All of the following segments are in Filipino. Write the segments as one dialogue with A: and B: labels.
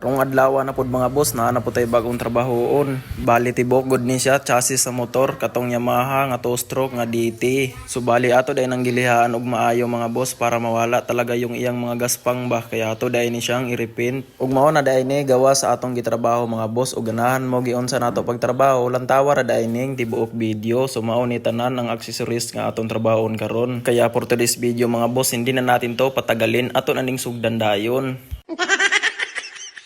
A: Rong adlaw na pod mga boss na po tay bagong trabahoon. Bali tibok good ni siya chassis sa motor katong Yamaha nga 2-stroke nga DT. So bali ato day nang gilihaan og maayo mga boss para mawala talaga yung iyang mga gaspang ba kaya ato day ni siyang i-repaint. Ug mao na day ni gawa sa atong gitrabaho mga boss ug ganahan mo giunsa nato pagtrabaho lantawa ra day ning tibuok video. So mao ni tanan ang accessories nga atong trabahon karon. Kaya for today's video mga boss hindi na natin to patagalin ato na ning sugdan dayon.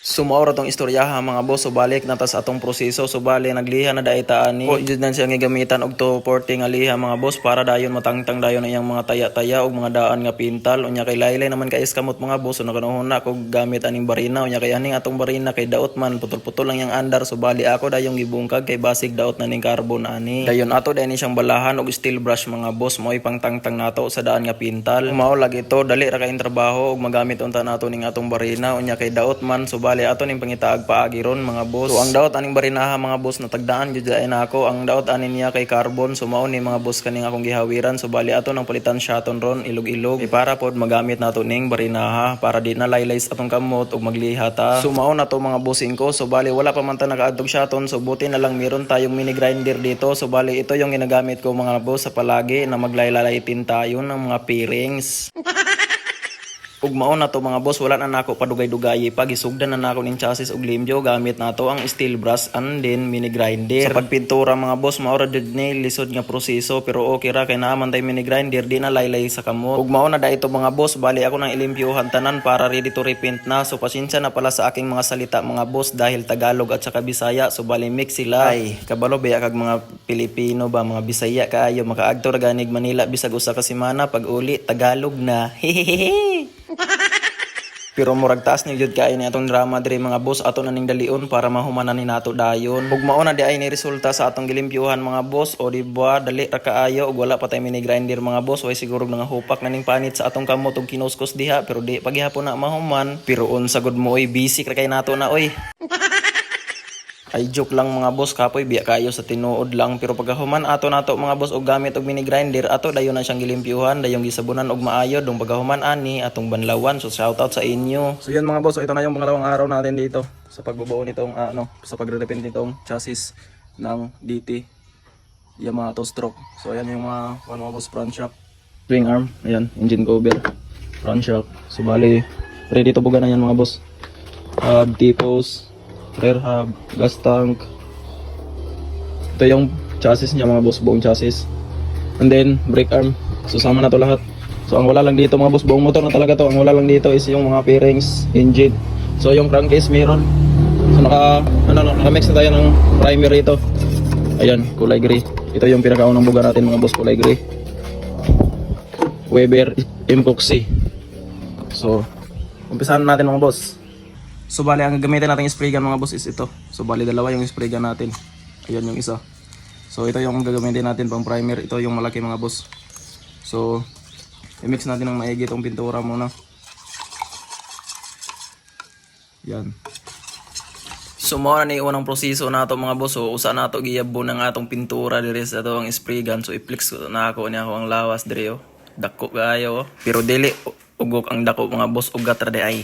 A: Sumaura tong istoryaha mga boss, so balik na ta sa atong proseso, so bali nagliha na dahi ta ani. O jud na siya gigamitan og 240 nga liha mga boss para dayon matangtang dayon na iyang mga taya-taya og mga daan nga pintal. Unya kay laylay naman kay iskamot mga boss, so nakanuhuna kog gamit aning barina. Unya kay aning atong barina kay daot man putol-putol lang yang andar, so bali ako dayong gibungkag kay basig daot na ning carbon ani. Dayon ato dayon siyang balahan og steel brush mga boss, mo'y pangtangtang nato sa daan nga pintal. Mao lagi to dali ra kay trabaho og magamit unta nato ning atong barina. Unya kay daot man, so bali ato ning pangitaag paagi ron mga boss. So ang daot aning barinaha mga boss natagdaan jud ay nako ang daot anin niya kay carbon, so mao ni mga boss kaning akong gihawiran, so bali ato nang palitan shaton ron ilog-ilog para pod magamit nato ning barinaha para di na laylay sa atong kamot ug magliha ta. So mao na to mga bossing ko, so bali wala pa man ta nakaadtog shaton, so buti na lang meron tayong mini grinder dito, so bali ito yung ginagamit ko mga boss sa palagi na maglaylaytin tayo ng mga pairings. Ug mao na to mga boss, wala na nako padugay-dugay pa, gisugdan na nako ning chassis ug limbyo gamit nato ang steel brush and then mini grinder. Sa pagpintura mga boss mao ra jud ni lisod nga proseso pero okay ra kay naaman tay mini grinder di na laylay sa kamot. Ug mao na dayto mga boss, bali ako nang ilimpyohan tanan para ready to repaint na. So pasensya na pala sa aking mga salita mga boss dahil Tagalog at saka Bisaya, so bali mix sila. Ay kabalo baya kag mga Pilipino ba mga Bisaya kaayo makaagto ra ganig Manila bisag usa ka semana pag uli Tagalog na. Hehehe. Pero murag taas ni jud kay ni atong drama diri mga boss ato na ning dalion para mahumanan ni nato dayon. Ug mao na di ay ni resulta sa atong gilimpyuhan mga boss, o di ba dali ra kaayo ug wala pa tay mini grinder mga boss, way siguro nga hupak na ning panit sa atong kamot ug kinuskos diha pero di paghihapon na mahuman. Pero unsa gud mo oy busy ra kay nato na oy. Ay joke lang mga boss, kapoy biya kayo sa tinuod lang, pero pagkahuman ato nato mga boss og gamit og mini grinder ato dayon na siyang gilimpyuhan, dayong gisabunan og maayo dong pagkahuman ani atong banlawan. So shout out sa inyo. So yan mga boss, so ito na yung pangalawang araw natin dito sa pagbubuo nitong sa pagre-repaint nitong chassis ng DT Yamaha 2-stroke. So ayan yung mga boss, front shock, spring arm, ayan engine cover, front shock. So bali ready to bugan na yan mga boss. T-post, rear hub, gas tank. Ito yung chassis niya mga boss, buong chassis. And then brake arm. So sama na to lahat. So ang wala lang dito mga boss, buong motor na talaga to. Ang wala lang dito is yung mga fairings, engine. So yung crankcase meron. So naka-mix na tayo ng primer ito. Ayan, kulay gray. Ito yung pinakaunang buga natin mga boss, kulay gray. Weber epoxy. So umpisahan natin mga boss. So bali ang gagamitin natin spray gun mga boss is ito. So bali dalawa yung spray gun natin. Ayan yung isa. So ito yung gagamitin natin pang primer. Ito yung malaki mga boss. So i-mix natin ng maigi itong pintura muna. Yan. So mao na ni unang proseso nato mga boss. So usa nato giyabo ng atong pintura diri sa ato ang spray gun. So i-flex ko na ako niya ang lawas diri oh. Dako kaayo oh. Pero dili ugok ang dako mga boss, ugat ra di ay.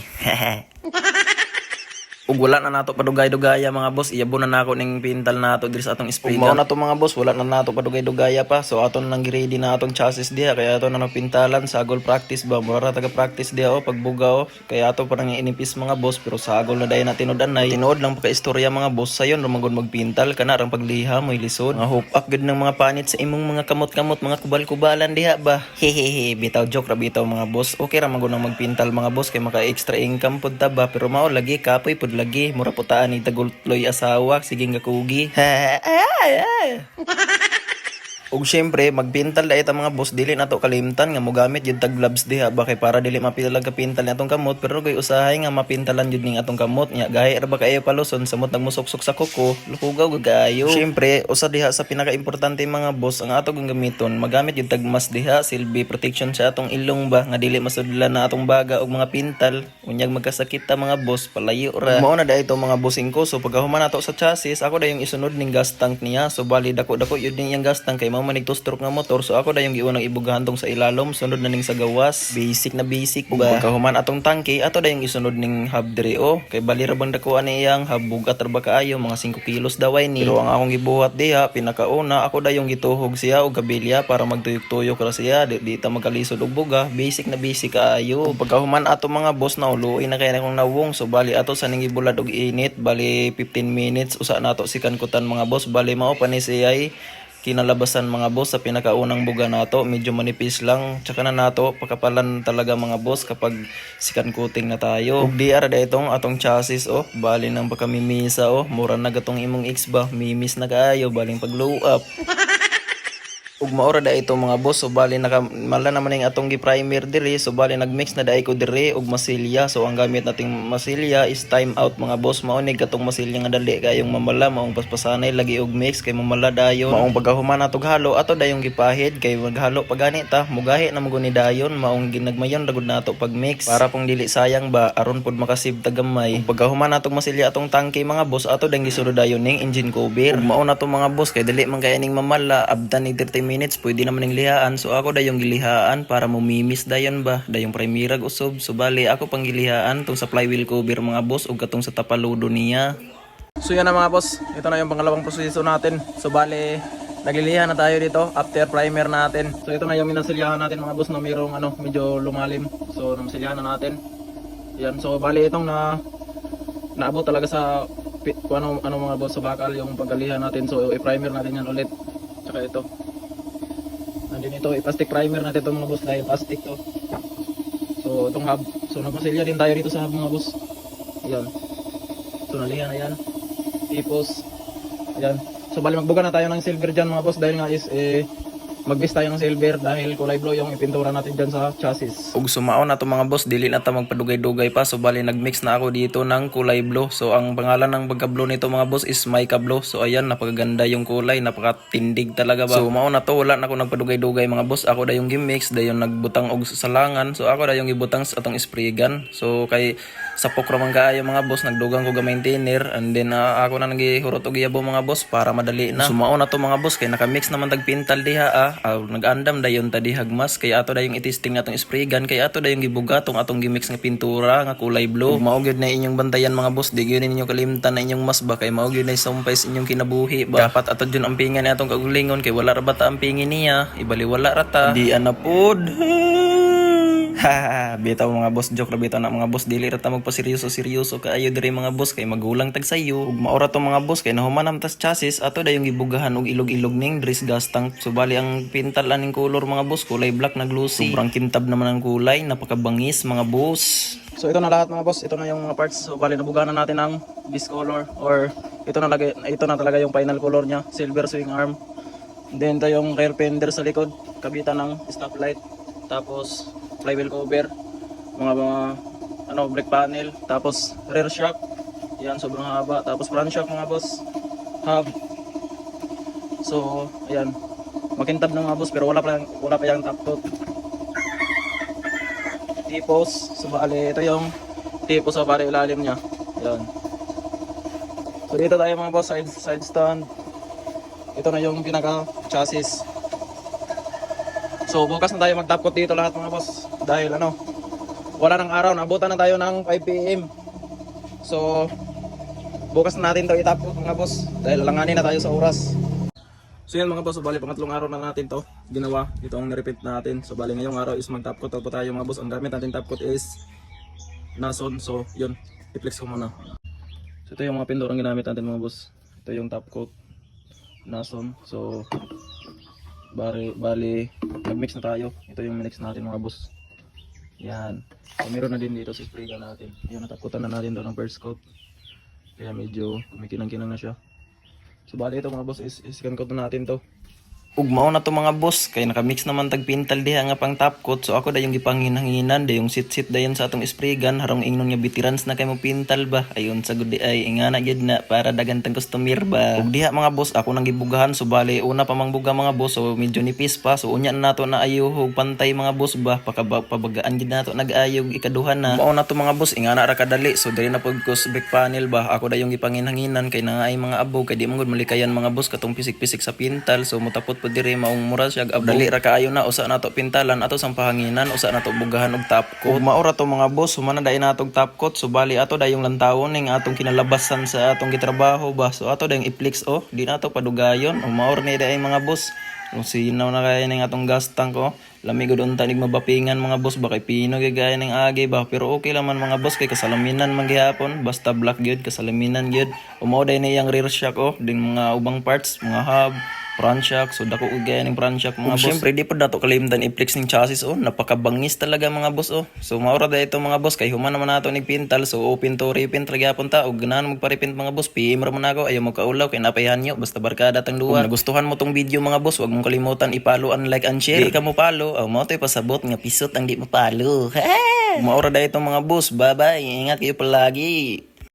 A: Ug wala na nato padugay-dugaya mga boss, iyabo na nako ning pintal nato diri sa atong spray gun. Mao na to mga boss, wala na nato padugay-dugaya pa. So aton nang gi-ready na atong chassis diha, kaya ato na pintalan sagol practice ba, mura taga practice diha oh pagbuga oh. Kaya ato pa nang inipis mga boss, pero sagol na dayon na tinud-anay. Tinuod lang pa istorya mga boss, sayon ramagod magpintal kana rang pagliha mo'y lisod. Mga hupak gud ng mga panit sa imong mga kamot-kamot, mga kubal-kubalan diha ba. Hehehe, bitaw joke ra bitaw mga boss. Okay ra magud nang magpintal mga boss kay maka extra income pud ta ba, pero mao lagi kapoy pud lagi mura putaan ni tagultloy asawa sige nga kugi. Ug syempre magpintal da ita mga boss, dili nato kalimtan nga mogamit jud tag gloves diha ba kay para dili mapilag ka pintal ni atong kamot, pero gay usahay nga mapintalan jud ning atong kamot nya gahi ra ba kayo paluson samot nagmusuksok sa kuko lukugaw gagayo. Syempre usa diha sa pinaka-importante mga boss ang ato gamiton, magamit jud tag mask diha, silbi protection sa atong ilong ba nga dili masudlan na atong baga og mga pintal unyag magkasakit ta mga boss, palayo ra. Mao na dai ito mga bossing ko. So pagkahuman nato sa chassis ako dayong isunod ning gas tank niya. So bali dako-dako yun ning gas tank kay mao manig 2-stroke nga motor. So ako dayong giunang ibugahan tong sa ilalom, sunod na ning sa gawas. Basic na basic ba. Pagkahuman atong tangke, ato dayong isunod ning hub diri kay bali ra bang dakuan niyang habog at ra kaayo mga 5 kilos daway ni. Pero ang akong gibuhat diha pinakauna ako dayong gituhog siya og gabilya para magtuyok-tuyok ra siya di ta magkalisod og buga. Basic na basic kaayo. Pagkahuman ato mga boss na uluoy na kay na kong nawong. So bali ato sa ning gibulad og init, bali 15 minutes usa nato si kankutan mga boss. Bali mao pa ni siya kinalabasan mga boss sa pinakaunang buga nato, medyo manipis lang, tsaka na nato pakapalan talaga mga boss kapag sikan coating na tayo. Ug di ara itong atong chassis bali nang pagkamimisa mura na gatong imong X ba, mimis na kaayo baling pag low up. Ug maura da ito mga boss, so bali mala naman yung atong gi-primer diri, so bali nagmix na dai ko diri og masilya. So ang gamit nating masilya is time out mga boss. Maunig katong masilya nga dali kayong mamala, maong paspasanay lagi og mix kay mamala dayon. Maong pagkahuman natog halo ato dayong gipahid kay maghalo pagani ta, mugahi na mo ni dayon, maong ginagmayon ragud nato pag mix para pong dili sayang ba aron pod makasib tagamay. Pagkahuman natog masilya atong tangke mga boss, ato dang gisunod dayon ning engine cover. Ug mao na to mga boss kay dili man kay ning mamala, abdan ni 30 minutes pwede naman ning lihaan. So ako dayong gilihaan para mumimis dayon ba, dayong primirag usob. So bali ako pang gilihaan tong sa flywheel cover mga boss ug katong sa tapaludo niya. So yan na mga boss, ito na yung pangalawang proseso natin. So bali naglilihan na tayo dito after primer natin. So ito na yung minasilyahan natin mga boss na mayroong medyo lumalim. So namasilyahan na natin. Yan, so bali itong naabot talaga sa ano mga boss sa bakal yung paggalihan natin. So i-primer natin yan ulit. Tsaka ito. Nandun ito, i-plastic primer natin itong mga boss dahil plastic to. So itong hub. So nagpasilya din tayo dito sa hub mga boss. Ayan. So nalihan na yan. Tipos, ayan. So bali magbuga na tayo ng silver dyan mga boss dahil nga is mag-base tayo ng silver dahil kulay blue yung ipintura natin dyan sa chassis. Ug sumaon na to mga boss, dili na ta magpadugay-dugay pa. So bali nagmix na ako dito ng kulay blue. So ang pangalan ng pagka-blue nito mga boss is Mica Blue. So ayan, napakaganda yung kulay, napakatindig talaga ba. So maon na to, wala na ako nagpadugay-dugay mga boss. Ako da yung gimix, dayon nagbutang og salangan. So ako da yung gibutang sa atong spray gun. So kay sa pokro man kaayo mga boss, nagdugang ko ga maintainer and then ako na nagihurot og iyabo mga boss para madali na. So maon na to mga boss kay naka-mix naman tag pintal diha nag-andam dayon ta di hagmas kay ato dayong itesting natong spray gun, kay ato dayong gibugatong atong gimix nga pintura nga kulay blue. Mao gyud na inyong bantayan mga boss, di gyud ninyo kalimtan na inyong mas ba kay mao gyud na sumpay sa inyong kinabuhi ba. Dapat ato jud ampingan ni atong kagulingon kay wala ra bata ampingin niya, ibali wala ra ta. Di ana pod. Bitaw mga boss, joke ra bitaw na mga boss, dili ra ta magpaseryoso kaayo diri mga boss kay magulang tag sayo. Ug maora to mga boss kay nahumanam tas chassis, ato dayong gibugahan og ilog-ilog ning dris gastang. So bali ang pintal aning color mga boss, kulay black na glossy. Sobrang kintab naman ang kulay, napakabangis mga boss. So ito na lahat mga boss, ito na yung mga parts. So bali nabugahan na natin ang base color or ito na talaga yung final color niya, silver swing arm. Then ito yung rear fender sa likod, kabitan ng stoplight. Tapos flywheel cover, mga brake panel, tapos rear shock. Yan, sobrang haba. Tapos front shock mga boss, hub. So ayan, makintab na mga boss pero wala pa yung top coat. Tipos, so bali ito yung tipos sa bali ilalim niya. Yan. So dito tayo mga boss, side stand. Ito na yung pinaka chassis. So bukas na tayo mag top coat dito lahat mga boss dahil wala nang araw, nabutan na tayo ng 5 PM. So bukas na natin to i-top coat mga boss dahil alanganin na tayo sa oras. So yan mga boss, so bali pangatlong araw na natin to ginawa, ito ang na-repeat natin. So bali ngayong araw is mag top coat po tayo mga boss. Ang gamit natin top coat is Nason. So yun, i-flex ko muna. So ito yung mga pinturang ginamit natin mga boss. Ito yung top coat Nason. So bali nag-mix na tayo. Ito yung mix natin mga boss. Yan. So meron na din dito sa spray gun natin. Yan, natapkutan na natin doon ng first coat. Kaya medyo kumikinang-kinang na siya. So bali ito mga boss is second coat na natin to. Ug mao na to mga boss kay nakamix naman tag pintal diha nga pang top coat. So ako dayong gipanghinanginan dayong sit dayon sa atong spray gun harong ingnon nga veterans na kay mo pintal ba. Ayon sa gudi ay ingana gyud na para dagan tang customer ba. Ug diha mga boss ako nang gibugahan. So bali una pa mangbuga mga boss, so medyo nipis pa. So unya na nato na ayuhog pantay mga boss ba, pabagaan gyud nato nag-ayog ikaduhan na. Mao na to mga boss, ingana ra kadali. So diri na pud ko brake panel ba. Ako dayong gipanghinanginan kay nangaay mga abog kay di man gud malikayan mga boss katong pisik-pisik sa pintal. So mutapot po diri maong mura siya abo. Dali ra kaayo na usa na to pintalan ato sang pahanginan, usa na to bugahan og top coat. Ug maura to mga boss, humana dai na atong top coat, so bali ato dayong lantawon ning atong kinalabasan sa atong gitrabaho ba. So ato dayong i-flex di na to padugayon. Ug maura ni dai mga boss. Kung sinaw na kaya ning atong gas tank lami gud unta nig mabapingan mga boss ba kay pino gaya ning agi ba, pero okay lang man mga boss kay kasalaminan man gihapon, basta black gyud kasalaminan gyud. Umao day na yang rear shock din mga ubang parts, mga hub, front shock, so dako gaya ning front shock mga boss. Syempre di pa dato kalimtan i-flex ning chassis napakabangis talaga mga boss So maura day ito mga boss kay human naman nato nig pintal, so open to repaint ra gyapon ta ug ganahan magpa-repaint mga boss. PM ra man ako ayo mo kaulaw kay napayhan nyo basta barkada tang duwa. Kung nagustuhan mo tong video mga boss, wag mong kalimutan i-follow and like and share. Di ka mo follow, mo to'y pasabot nga pisot ang di mo follow. Maura day ito mga boss, bye bye, ingat kayo palagi.